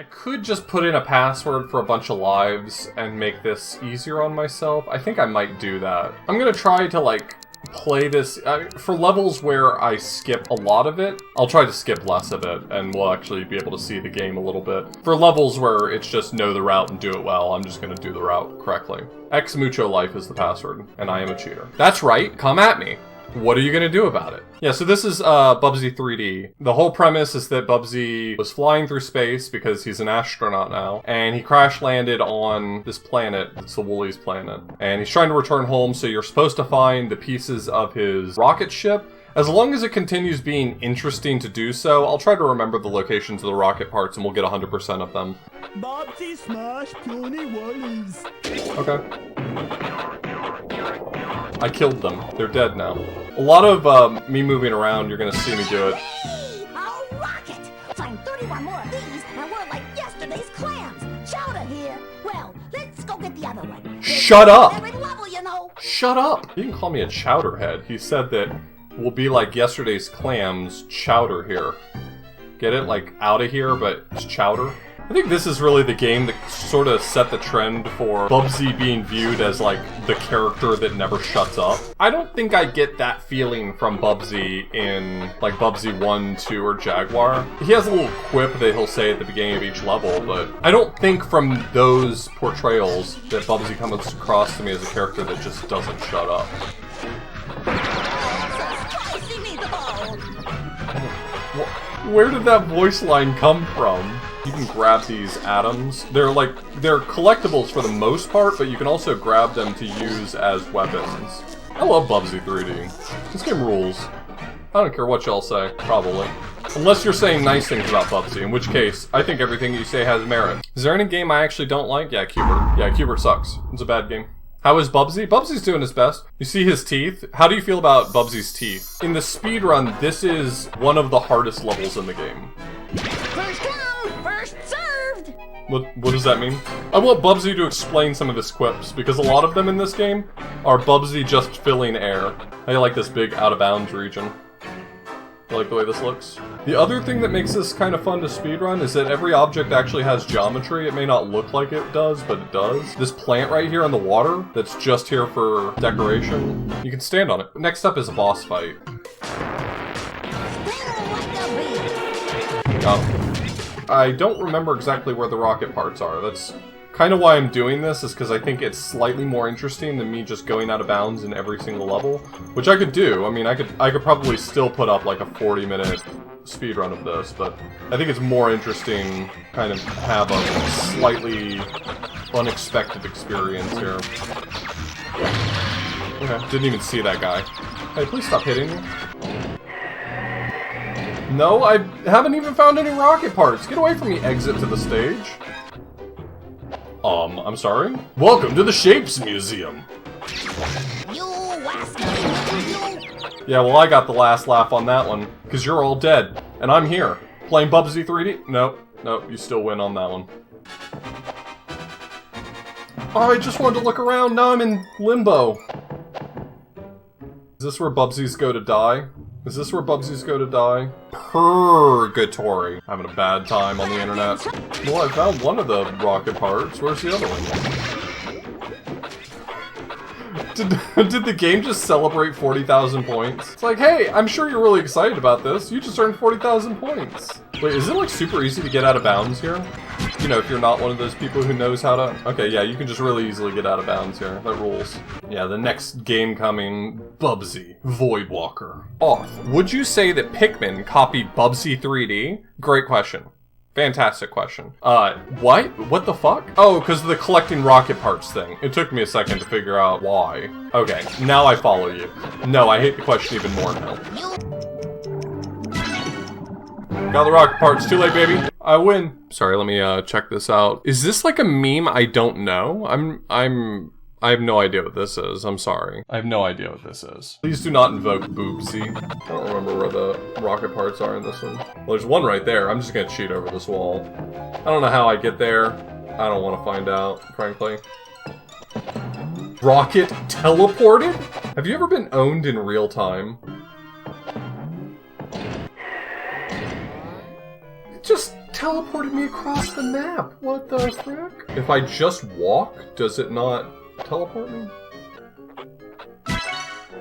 I could just put in a password for a bunch of lives and make this easier on myself. I think I might do that. I'm gonna try to, like, play this for levels where I skip a lot of it. I'll try to skip less of it, and we'll actually be able to see the game a little bit. For levels where it's just know the route and do it well, I'm just gonna do the route correctly. X mucho life is the password, and I am a cheater. That's right, come at me. What are you gonna do about it? Yeah, so this is Bubsy 3D. The whole premise is that Bubsy was flying through space because he's an astronaut now, and he crash landed on this planet. It's the Woolies planet. And he's trying to return home, so you're supposed to find the pieces of his rocket ship. As long as it continues being interesting to do so, I'll try to remember the locations of the rocket parts and we'll get 100% of them. Bubsy smash puny Woolies. Okay. I killed them. They're dead now. A lot of me moving around, you're gonna see me do it. Hey, a rocket! Find 31 more of these, and we're like yesterday's clams. Chowder here. Well, let's go get the other one. Shut up! Every level, you know. Shut up! He didn't call me a chowderhead. He said that we'll be like yesterday's clams, chowder here. Get it? Like, out of here, but it's chowder? I think this is really the game that sort of set the trend for Bubsy being viewed as, like, the character that never shuts up. I don't think I get that feeling from Bubsy in, like, Bubsy 1, 2, or Jaguar. He has a little quip that he'll say at the beginning of each level, but I don't think from those portrayals that Bubsy comes across to me as a character that just doesn't shut up. Where did that voice line come from? You can grab these atoms. They're collectibles for the most part, but you can also grab them to use as weapons. I love Bubsy 3D. This game rules. I don't care what y'all say, probably. Unless you're saying nice things about Bubsy, in which case, I think everything you say has merit. Is there any game I actually don't like? Yeah, Cubert. Yeah, Cubert sucks. It's a bad game. How is Bubsy? Bubsy's doing his best. You see his teeth? How do you feel about Bubsy's teeth? In the speedrun, this is one of the hardest levels in the game. First come, first served. What does that mean? I want Bubsy to explain some of his quips, because a lot of them in this game are Bubsy just filling air. I like this big out-of-bounds region. I like the way this looks. The other thing that makes this kind of fun to speedrun is that every object actually has geometry. It may not look like it does, but it does. This plant right here in the water that's just here for decoration, you can stand on it. Next up is a boss fight. I don't remember exactly where the rocket parts are. That's kind of why I'm doing this, is because I think it's slightly more interesting than me just going out of bounds in every single level, which I could do. I mean, I could probably still put up like a 40-minute speedrun of this, but I think it's more interesting kind of have a slightly unexpected experience here. Okay, didn't even see that guy. Hey, please stop hitting me. No, I haven't even found any rocket parts. Get away from me, exit to the stage. I'm sorry? Welcome to the Shapes Museum. You wascal. Yeah, well, I got the last laugh on that one, because you're all dead, and I'm here. Playing Bubsy 3D? Nope, you still win on that one. Oh, I just wanted to look around, now I'm in limbo. Is this where Bubsies go to die? Is this where Bubsies go to die? Purgatory. Having a bad time on the internet. Well, I found one of the rocket parts. Where's the other one? Did the game just celebrate 40,000 points? It's like, hey, I'm sure you're really excited about this. You just earned 40,000 points. Wait, is it like super easy to get out of bounds here? You know, if you're not one of those people who knows how to... Okay, yeah, you can just really easily get out of bounds here. That rules. Yeah, the next game coming, Bubsy, Voidwalker. Off. Would you say that Pikmin copied Bubsy 3D? Great question. Fantastic question. What? What the fuck? Oh, because of the collecting rocket parts thing. It took me a second to figure out why. Okay, now I follow you. No, I hate the question even more now. Got the rocket parts. Too late, baby. I win. Sorry, let me check this out. Is this like a meme I don't know? I have no idea what this is. I'm sorry. I have no idea what this is. Please do not invoke Bubsy. I don't remember where the rocket parts are in this one. Well, there's one right there. I'm just gonna cheat over this wall. I don't know how I get there. I don't want to find out, frankly. Rocket teleported? Have you ever been owned in real time? It just teleported me across the map. What the frick? If I just walk, does it not teleport me?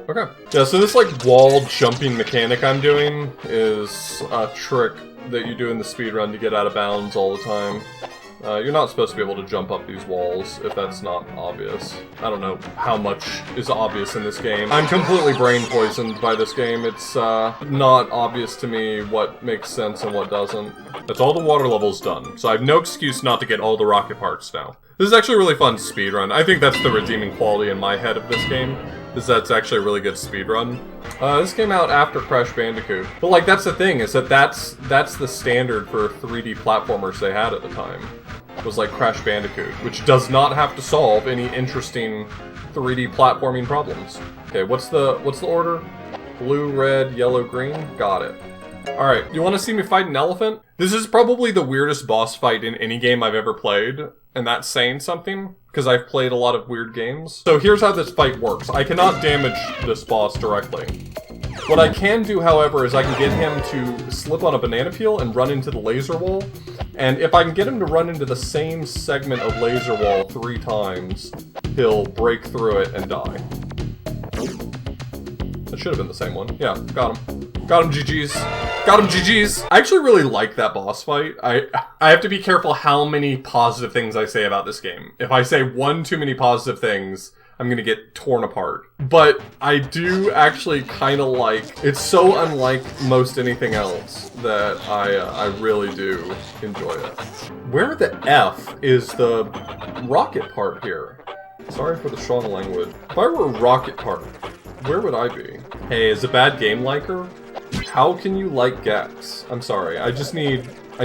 Okay. Yeah, so this like wall jumping mechanic I'm doing is a trick that you do in the speedrun to get out of bounds all the time. You're not supposed to be able to jump up these walls if that's not obvious. I don't know how much is obvious in this game. I'm completely brain poisoned by this game. It's not obvious to me what makes sense and what doesn't. That's all the water levels done, so I have no excuse not to get all the rocket parts now. This is actually a really fun speedrun. I think that's the redeeming quality in my head of this game, is that it's actually a really good speedrun. This came out after Crash Bandicoot. But like, that's the thing, is that that's the standard for 3D platformers they had at the time. It was like Crash Bandicoot, which does not have to solve any interesting 3D platforming problems. Okay, what's the order? Blue, red, yellow, green? Got it. Alright, you want to see me fight an elephant? This is probably the weirdest boss fight in any game I've ever played, and that's saying something, because I've played a lot of weird games. So here's how this fight works. I cannot damage this boss directly. What I can do, however, is I can get him to slip on a banana peel and run into the laser wall, and if I can get him to run into the same segment of laser wall 3 times, he'll break through it and die. That should have been the same one. Yeah, got him. Got him, GG's. Got him, GG's. I actually really like that boss fight. I have to be careful how many positive things I say about this game. If I say one too many positive things, I'm gonna get torn apart. But I do actually kind of like, it's so unlike most anything else that I really do enjoy it. Where the F is the rocket part here? Sorry for the strong language. If I were a rocket part, where would I be? Hey, as a bad game liker, how can you like Gex? I'm sorry, I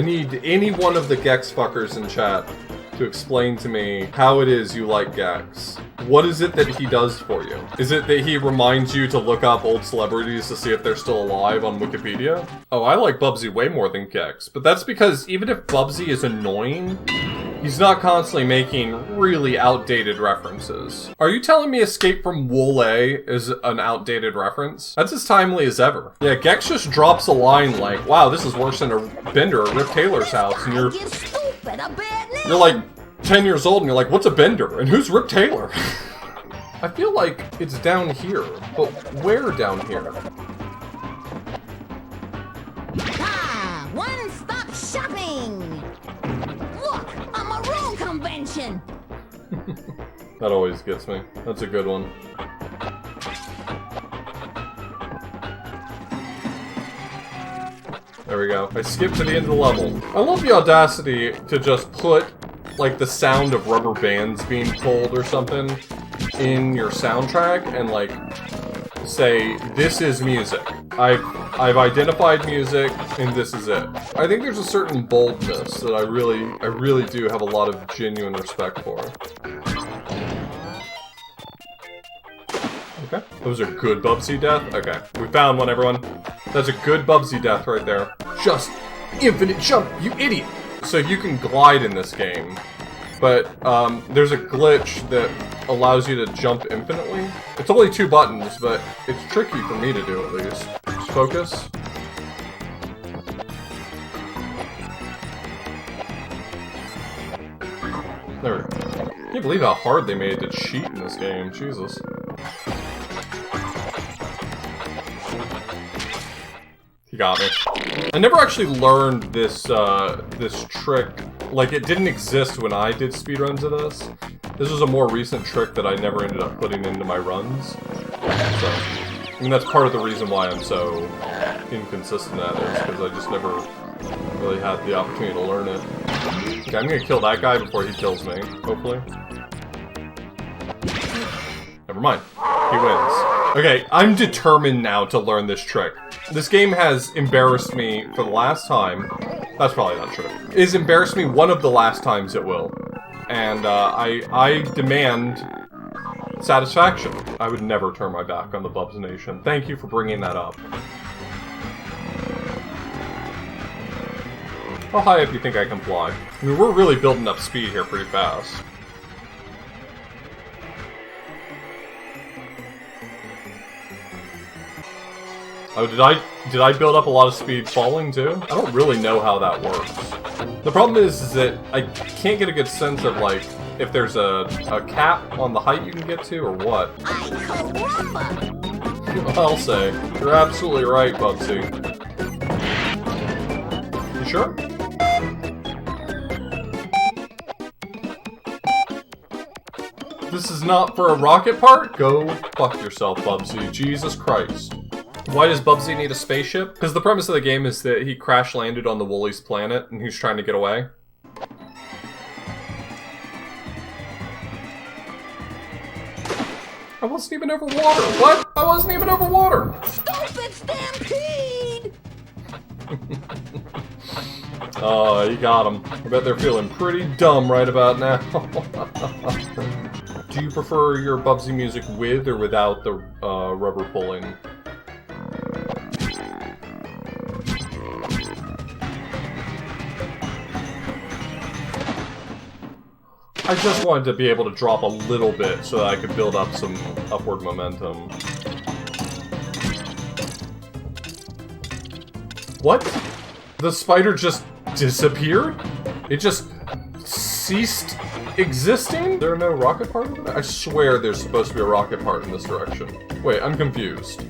need any one of the Gex fuckers in chat to explain to me how it is you like Gex. What is it that he does for you? Is it that he reminds you to look up old celebrities to see if they're still alive on Wikipedia? Oh, I like Bubsy way more than Gex, but that's because even if Bubsy is annoying, he's not constantly making really outdated references. Are you telling me Escape from Wool-A is an outdated reference? That's as timely as ever. Yeah, Gex just drops a line like, wow, this is worse than a bender at Rip Taylor's house, and you're like 10 years old and you're like, what's a bender? And who's Rip Taylor? I feel like it's down here, but where down here? Ah, one-stop shopping! Look, a maroon convention! That always gets me. That's a good one. There we go. I skipped to the end of the level. I love the audacity to just put, like, the sound of rubber bands being pulled or something in your soundtrack and, like, say, this is music. I've identified music, and this is it. I think there's a certain boldness that I really do have a lot of genuine respect for. Okay. Those are good Bubsy death? Okay. We found one, everyone. That's a good Bubsy death right there. Just infinite jump, you idiot! So you can glide in this game, but there's a glitch that allows you to jump infinitely. It's only 2 buttons, but it's tricky for me to do at least. Just focus. There we go. I can't believe how hard they made it to cheat in this game. Jesus. He got me. I never actually learned this this trick. Like, it didn't exist when I did speedruns of this. This was a more recent trick that I never ended up putting into my runs. So, I mean, that's part of the reason why I'm so inconsistent at it, because I just never really had the opportunity to learn it. Okay, I'm gonna kill that guy before he kills me, hopefully. Never mind. He wins. Okay, I'm determined now to learn this trick. This game has embarrassed me for the last time. That's probably not true. It has embarrassed me one of the last times it will. And I demand satisfaction. I would never turn my back on the Bubs Nation. Thank you for bringing that up. How high up do you think I can fly? I mean, we're really building up speed here pretty fast. Oh, did I build up a lot of speed falling too? I don't really know how that works. The problem is that I can't get a good sense of, like, if there's a cap on the height you can get to or what. Ay, caramba! I'll say. You're absolutely right, Bubsy. You sure? This is not for a rocket part? Go fuck yourself, Bubsy. Jesus Christ. Why does Bubsy need a spaceship? Because the premise of the game is that he crash landed on the Woolies planet and he's trying to get away. I wasn't even over water. What? I wasn't even over water. Stupid stampede! Oh, you got him. I bet they're feeling pretty dumb right about now. Do you prefer your Bubsy music with or without the rubber pulling? I just wanted to be able to drop a little bit so that I could build up some upward momentum. What? The spider just disappeared? It just ceased existing? There are no rocket part over there? I swear there's supposed to be a rocket part in this direction. Wait, I'm confused.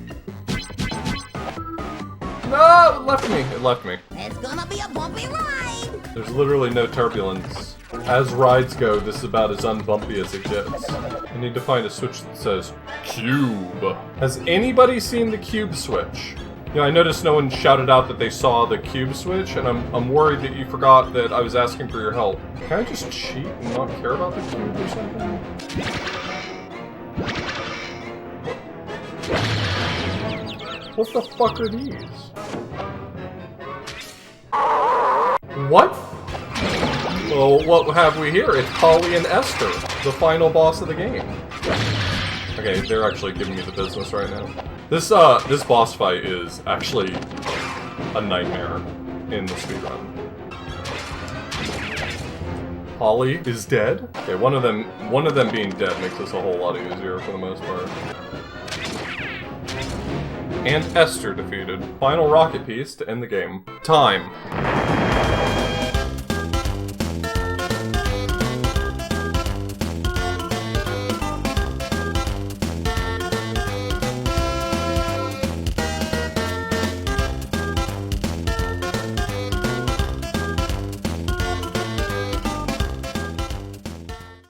No, it left me. It left me. It's gonna be a bumpy ride! There's literally no turbulence. As rides go, this is about as unbumpy as it gets. I need to find a switch that says cube. Has anybody seen the cube switch? You know, I noticed no one shouted out that they saw the cube switch, and I'm worried that you forgot that I was asking for your help. Can I just cheat and not care about the cube or something? What the fuck are these? What? Well, what have we here? It's Polly and Esther, the final boss of the game. Okay, they're actually giving me the business right now. This boss fight is actually a nightmare in the speedrun. Polly is dead? Okay, one of them being dead makes this a whole lot easier for the most part. And Esther defeated. Final rocket piece to end the game. Time.